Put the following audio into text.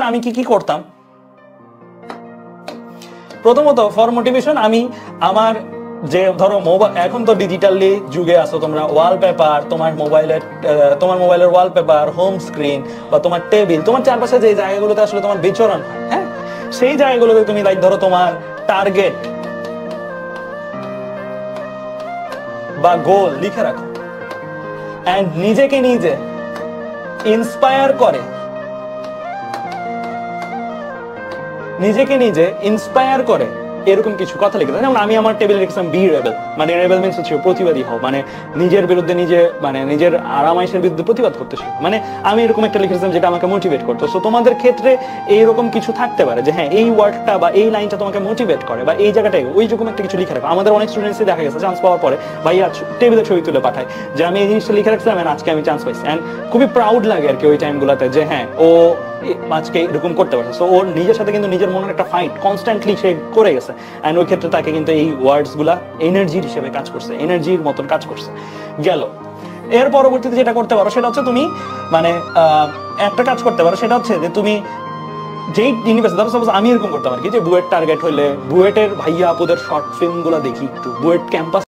আমি কি কি করতাম, প্রথমত ফর মোটিভেশন আমি আমার যে ধরো মোবাইল, এখন তো ডিজিটালি যুগে আসো তোমরা, ওয়ালপেপার, তোমার মোবাইলের ওয়ালপেপার, হোম স্ক্রিন বা তোমার টেবিল, তোমার চারপাশে যে জায়গাগুলোতে আসলে তোমার বিচরণ হয়, হ্যাঁ, সেই জায়গাগুলোতে তুমি লাইক ধরো তোমার টার্গেট বা গোল লিখে রাখো, এন্ড নিজেকে নিজে ইন্সপায়ার করে, এরকম কিছু কথা লিখে। যেমন আমি আমার টেবিলে লিখছিলাম বি রেবেল, মানে রেবেল মিন্স হচ্ছে প্রতিবাদী হও, মানে নিজের বিরুদ্ধে মানে নিজের আরামাইশের বিরুদ্ধে প্রতিবাদ করতে শিখো। মানে আমি এরকম একটা লিখেছিলাম যেটা আমাকে মোটিভেট করতো। সো তোমাদের ক্ষেত্রে এইরকম কিছু থাকতে পারে যে হ্যাঁ এই ওয়ার্ডটা বা এই লাইনটা তোমাকে মোটিভেট করে, বা এই জায়গাটায় ওই রকম একটা কিছু লিখে রাখো। আমাদের অনেক স্টুডেন্টসই দেখা গেছে চান্স পাওয়ার পরে ভাইয়া টেবিলে ছবি তুলে পাঠায় যে আমি এই জিনিসটা লিখে রাখছিলাম আজকে আমি চান্স পাইছি, এন্ড খুবই প্রাউড লাগে আর কি ওই টাইমগুলোতে যে হ্যাঁ ও আজকে এরকম করতে পারছে। সো ওর নিজের সাথে কিন্তু নিজের মনের একটা ফাইট কনস্ট্যান্টলি সে করে গেছে, এন্ড ওই ক্ষেত্রে তাকে কিন্তু এই ওয়ার্ডস গুলা এনার্জির হিসেবে কাজ করছে, এনার্জির মতন কাজ করছে। গেল এর পরবর্তীতে যেটা করতে পারো সেটা হচ্ছে তুমি মানে একটা কাজ করতে পারো, সেটা হচ্ছে যে তুমি যেই ইউনিভার্সিটি, ধরো সাপোজ আমি এরকম করতাম আর কি, যে বুয়েট টার্গেট হইলে বুয়েটের ভাইয়া আপুদের শর্ট ফিল্ম গুলা দেখি, একটু বুয়েট ক্যাম্পাস